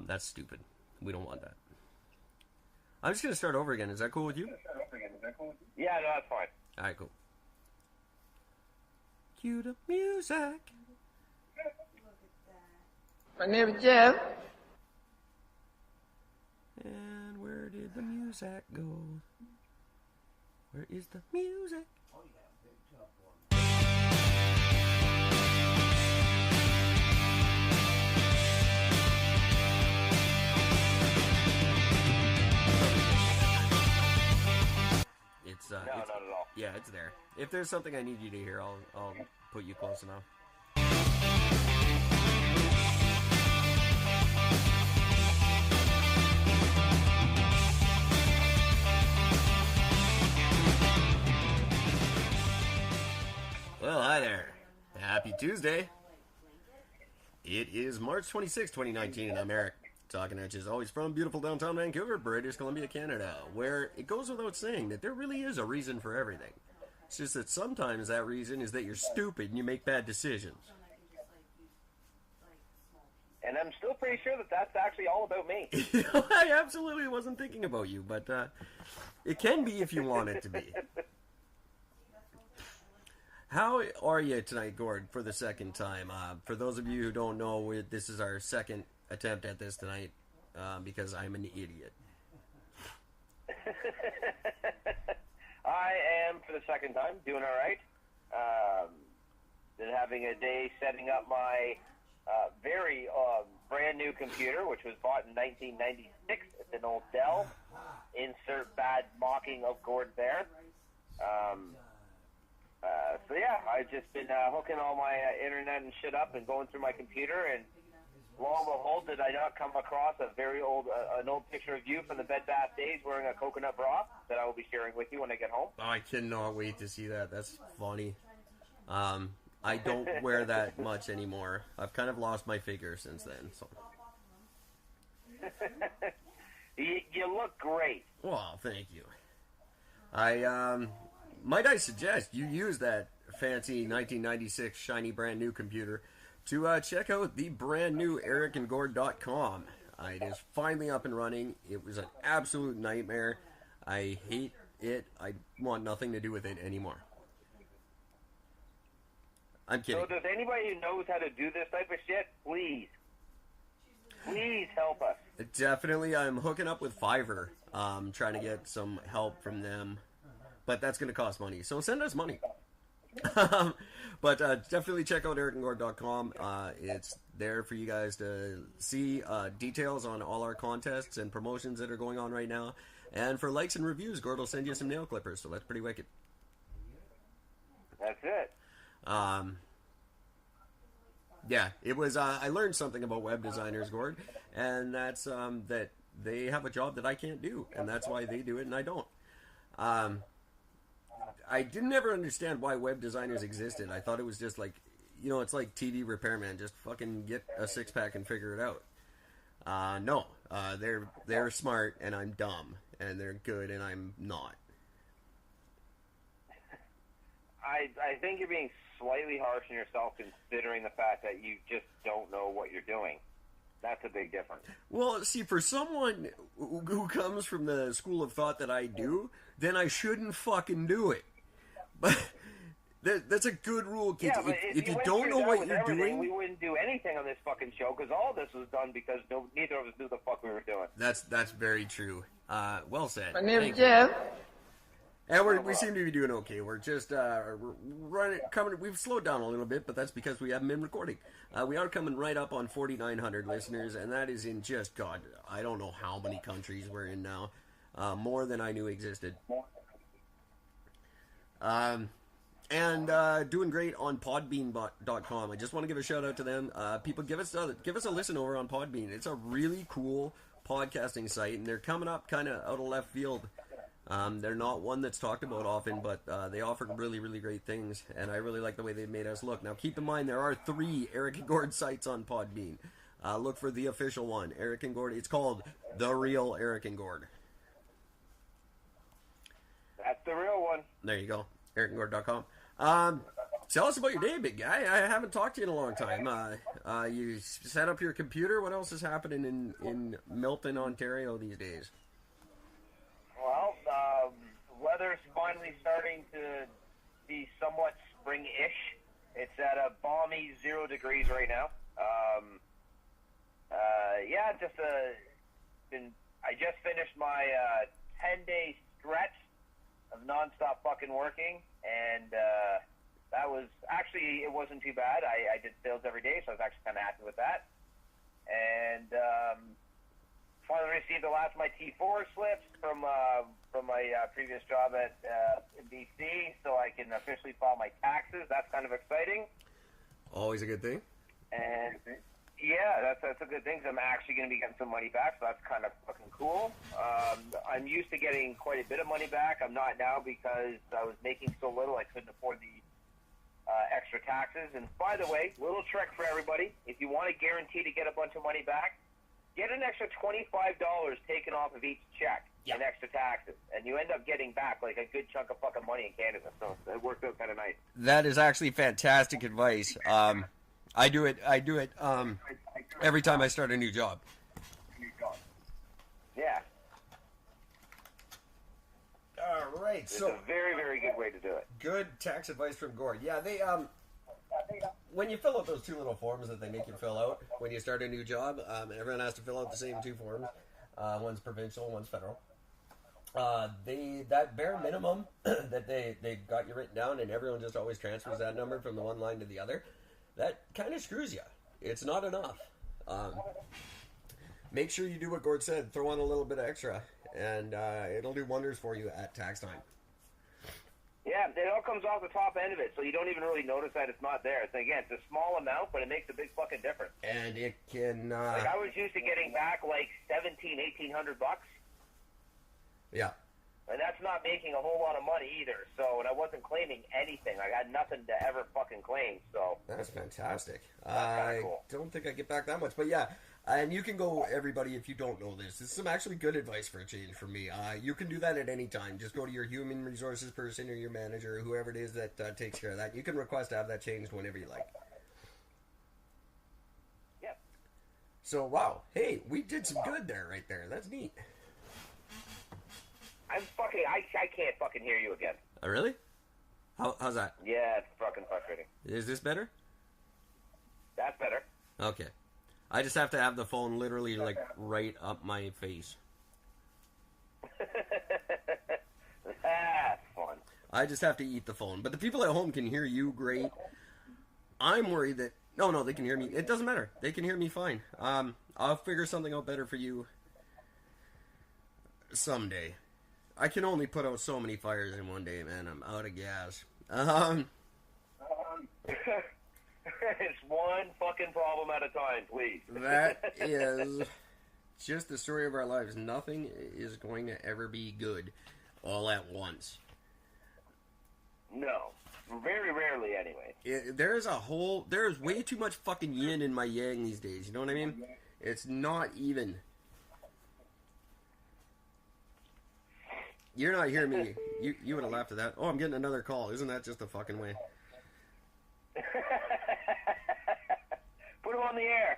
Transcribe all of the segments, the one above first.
That's stupid. We don't want that. I'm just going to start over again. Is that cool with you? Yeah, no, that's fine. Alright, cool. Cue the music. My name is Jeff. And where did the music go? Where is the music? No, not at all. Yeah, it's there. If there's something I need you to hear, I'll put you close enough. Well, hi there. Happy Tuesday. It is March 26, 2019, and I'm Eric. Talking at you as always from beautiful downtown Vancouver, British Columbia, Canada, where it goes without saying that there really is a reason for everything. It's just that sometimes that reason is that you're stupid and you make bad decisions. And I'm still pretty sure that that's actually all about me. I absolutely wasn't thinking about you, but it can be if you want it to be. How are you tonight, Gord, for the second time? For those of you who don't know, this is our second attempt at this tonight because I'm an idiot. I am, for the second time, doing all right. Been having a day setting up my very brand new computer, which was bought in 1996. It's an old Dell. Insert bad mocking of Gord there. So yeah, I've just been hooking all my internet and shit up and going through my computer, and lo and behold, did I not come across a very old, an old picture of you from the Bed Bath days wearing a coconut bra that I will be sharing with you when I get home. Oh, I cannot wait to see that. That's funny. I don't wear that much anymore. I've kind of lost my figure since then. So. You look great. Well, thank you. Might I suggest you use that fancy 1996 shiny brand new computer to check out the brand new ericandgord.com. It is finally up and running. It was an absolute nightmare. I hate it. I want nothing to do with it anymore. I'm kidding. So does anybody who knows how to do this type of shit, please help us. Definitely, I'm hooking up with Fiverr, trying to get some help from them. But that's going to cost money, so send us money. But definitely check out ericandgord.com. It's there for you guys to see details on all our contests and promotions that are going on right now. And for likes and reviews, Gord will send you some nail clippers, so that's pretty wicked. That's it. Yeah, it was. I learned something about web designers, Gord, and that's that they have a job that I can't do, and that's why they do it and I don't. I didn't ever understand why web designers existed. I thought it was just like, it's like TV repairman. Just fucking get a six-pack and figure it out. No, they're smart and I'm dumb, and they're good and I'm not. I think you're being slightly harsh on yourself considering the fact that you just don't know what you're doing. That's a big difference. Well, see, for someone who comes from the school of thought that I do, then I shouldn't fucking do it. But that's a good rule, kids. Yeah, if you don't know what you're doing, we wouldn't do anything on this fucking show because all this was done because neither of us knew the fuck we were doing. That's very true. Well said. My name is Jeff. And we seem to be doing okay. We're just coming. We've slowed down a little bit, but that's because we haven't been recording. We are coming right up on 4,900 listeners, and that is in just God. I don't know how many countries we're in now. More than I knew existed. And doing great on Podbean.com. I just want to give a shout out to them. People, give us a listen over on Podbean. It's a really cool podcasting site, and they're coming up kind of out of left field. They're not one that's talked about often, but they offer really, really great things, and I really like the way they've made us look. Now, keep in mind, there are 3 Eric and Gord sites on Podbean. Look for the official one, Eric and Gord. It's called The Real Eric and Gord. That's the real one. There you go, ericandgord.com. Tell us about your day, big guy. I haven't talked to you in a long time. You set up your computer. What else is happening in Milton, Ontario these days? Well, weather's finally starting to be somewhat spring-ish. It's at a balmy 0 degrees right now. I just finished my 10-day stretch of nonstop fucking working, and that was actually, it wasn't too bad. I did sales every day, so I was actually kind of happy with that. And finally received the last of my T4 slips from my previous job at in BC, so I can officially file my taxes. That's kind of exciting. Always a good thing. And yeah, that's a good thing, 'cause I'm actually going to be getting some money back, so that's kind of fucking cool. I'm used to getting quite a bit of money back. I'm not now because I was making so little I couldn't afford the extra taxes. And by the way, little trick for everybody: if you want to guarantee to get a bunch of money back, get an extra $25 taken off of each check in extra taxes, and you end up getting back like a good chunk of fucking money in Canada. So it worked out kind of nice. That is actually fantastic advice. I do it every time I start a new job. Yeah. All right, It's a very, very good way to do it. Good tax advice from Gord. Yeah, they when you fill out those 2 little forms that they make you fill out when you start a new job, everyone has to fill out the same 2 forms. One's provincial, one's federal. That bare minimum that they got you written down, and everyone just always transfers that number from the one line to the other. That kind of screws you. It's not enough. Make sure you do what Gord said. Throw on a little bit of extra, and it'll do wonders for you at tax time. Yeah, it all comes off the top end of it, so you don't even really notice that it's not there. So again, it's a small amount, but it makes a big fucking difference. And it can... like, I was used to getting back like $1,800 bucks. Yeah. And that's not making a whole lot of money either. So, and I wasn't claiming anything. I had nothing to ever fucking claim. So that's fantastic. That's cool. Don't think I get back that much, but yeah. And you can go, everybody, if you don't know this. This is some actually good advice for a change from me. You can do that at any time. Just go to your human resources person or your manager or whoever it is that takes care of that. You can request to have that changed whenever you like. Yep. So, wow. Hey, we did some good there, right there. That's neat. I can't fucking hear you again. Oh, really? How's that? Yeah, it's fucking frustrating. Is this better? That's better. Okay. I just have to have the phone literally, like, right up my face. That's fun. I just have to eat the phone. But the people at home can hear you great. I'm worried that... No, they can hear me. It doesn't matter. They can hear me fine. I'll figure something out better for you someday. I can only put out so many fires in one day, man. I'm out of gas. It's one fucking problem at a time, please. That is just the story of our lives. Nothing is going to ever be good all at once. No. Very rarely, anyway. There's way too much fucking yin in my yang these days. You know what I mean? It's not even. You're not hearing me. You would have laughed at that. Oh, I'm getting another call. Isn't that just the fucking way? Put him on the air.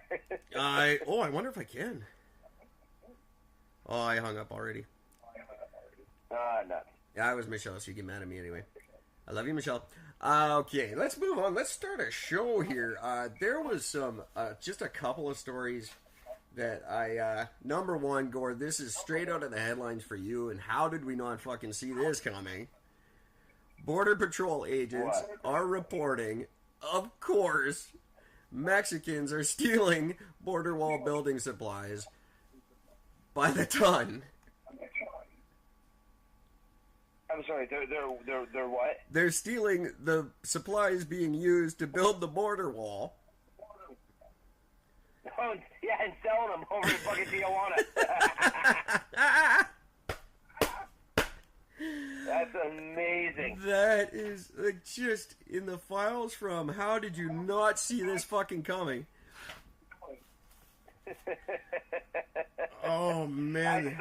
I wonder if I can. Oh, I hung up already. No. Yeah, it was Michelle. She'd get mad at me anyway. I love you, Michelle. Okay, let's move on. Let's start a show here. There was just a couple of stories that number one, Gord, this is straight out of the headlines for you, and how did we not fucking see this coming? Border Patrol agents are reporting, of course, Mexicans are stealing border wall building supplies by the ton. I'm sorry, they're what? They're stealing the supplies being used to build the border wall. Oh, yeah, and selling them over in fucking Tijuana. That's amazing. That is just in the files from how did you not see this fucking coming? Oh, man.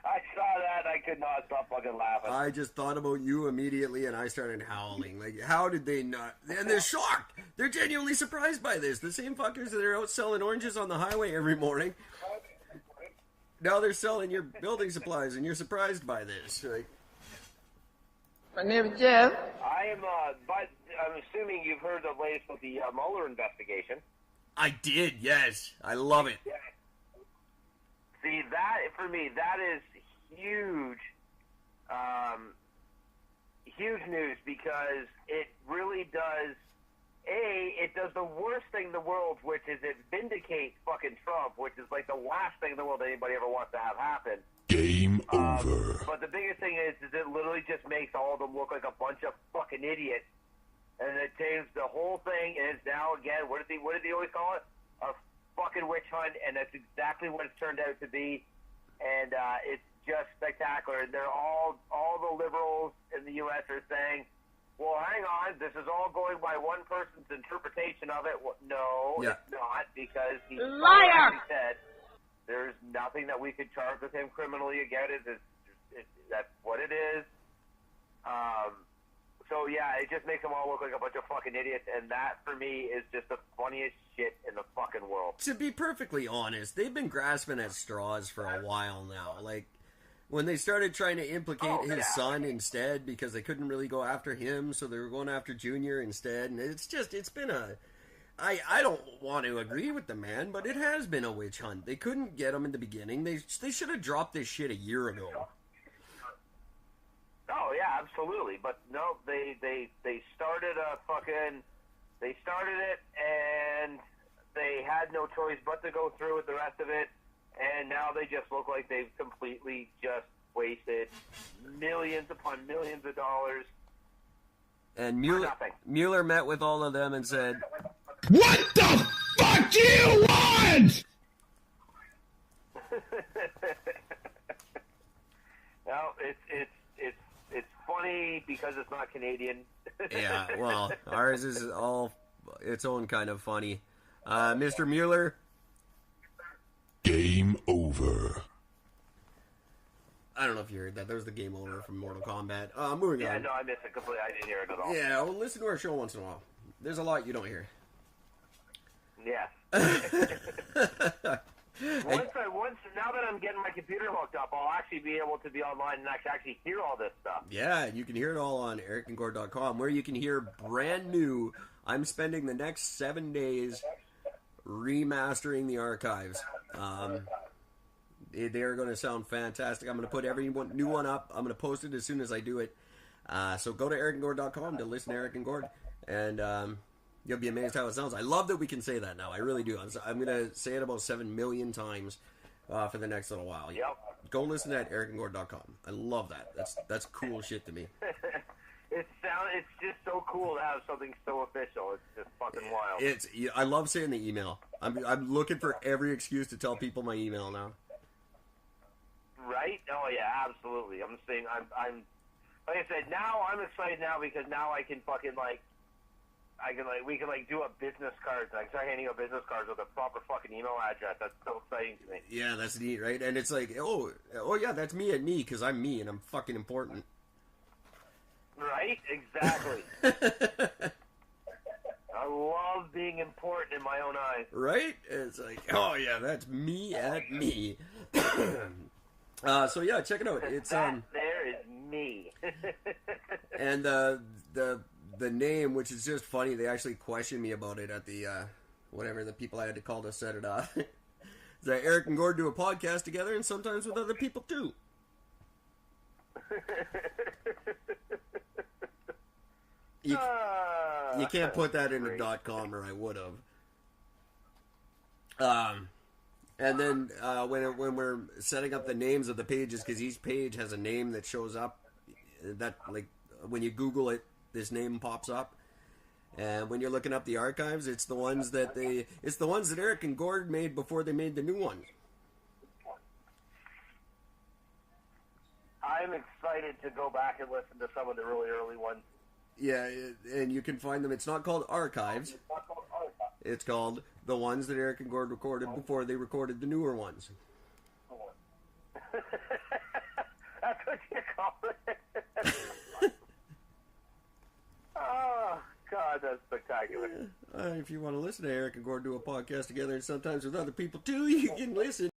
I saw that. I could not stop fucking laughing. I just thought about you immediately, and I started howling. Like, how did they not? And they're shocked. They're genuinely surprised by this. The same fuckers that are out selling oranges on the highway every morning. Now they're selling your building supplies, and you're surprised by this. Like, My name is Jeff. I'm assuming you've heard the latest with the Mueller investigation. I did, yes. I love it. See, that, for me, that is huge, huge news, because it really does, it does the worst thing in the world, which is it vindicates fucking Trump, which is like the last thing in the world anybody ever wants to have happen. Game over. But the biggest thing is it literally just makes all of them look like a bunch of fucking idiots. And it changed the whole thing, and it's now, again, what did he always call it? A fucking witch hunt, and that's exactly what it's turned out to be. And it's just spectacular. And they're all the liberals in the U.S. are saying, well, hang on, this is all going by one person's interpretation of it. Well, no, It's not, because he Liar! said there's nothing that we could charge with him criminally again. That's what it is. So, yeah, it just makes them all look like a bunch of fucking idiots, and that, for me, is just the funniest shit in the fucking world. To be perfectly honest, they've been grasping at straws for a while now. Like, when they started trying to implicate his son instead, because they couldn't really go after him, so they were going after Junior instead, and it's been a... I don't want to agree with the man, but it has been a witch hunt. They couldn't get him in the beginning. They should have dropped this shit a year ago. Oh yeah, absolutely. But no, they started they started it, and they had no choice but to go through with the rest of it, and now they just look like they've completely just wasted millions upon millions of dollars. And Mueller met with all of them and said, What the fuck do you want? No, it's funny because it's not Canadian. yeah, well, ours is all its own kind of funny. Mr. Mueller. Game over. I don't know if you heard that. There was the game over from Mortal Kombat. Moving on. No, I missed it completely. I didn't hear it at all. Yeah, well, listen to our show once in a while. There's a lot you don't hear. Yeah. Once now that I'm getting my computer hooked up, I'll actually be able to be online and actually hear all this stuff. Yeah, you can hear it all on ericandgord.com, where you can hear brand new. I'm spending the next 7 days remastering the archives. They're going to sound fantastic. I'm going to put every new one up. I'm going to post it as soon as I do it. So go to ericandgord.com to listen to Eric and Gord, and you'll be amazed how it sounds. I love that we can say that now. I really do. I'm going to say it about 7 million times for the next little while. Yep. Go listen to that, ericandgord.com. I love that. That's cool shit to me. It's just so cool to have something so official. It's just fucking wild. I love saying the email. I'm looking for every excuse to tell people my email now. Right? Oh yeah, absolutely. I'm saying I'm like I said, now I'm excited now because now I can fucking we can do a business card. I can start handing out business cards with a proper fucking email address. That's so exciting to me. Yeah, that's neat, right? And it's like, oh yeah, that's me and me because I'm me and I'm fucking important. Right? Exactly. I love being important in my own eyes. Right? It's like, oh yeah, that's me at me. So yeah, check it out. It's there is me. And the name, which is just funny, they actually questioned me about it at the whatever the people I had to call to set it up. That Eric and Gord do a podcast together, and sometimes with other people too. You can't put that in a .com, or I would have. And then when we're setting up the names of the pages, because each page has a name that shows up, that like when you Google it, this name pops up. And when you're looking up the archives, it's the ones that Eric and Gord made before they made the new ones. I'm excited to go back and listen to some of the really early ones. Yeah, and you can find them. It's not called archives. It's called the ones that Eric and Gord recorded before they recorded the newer ones. That's what you call it. Oh, God, that's spectacular. If you want to listen to Eric and Gord do a podcast together, and sometimes with other people too, you can listen.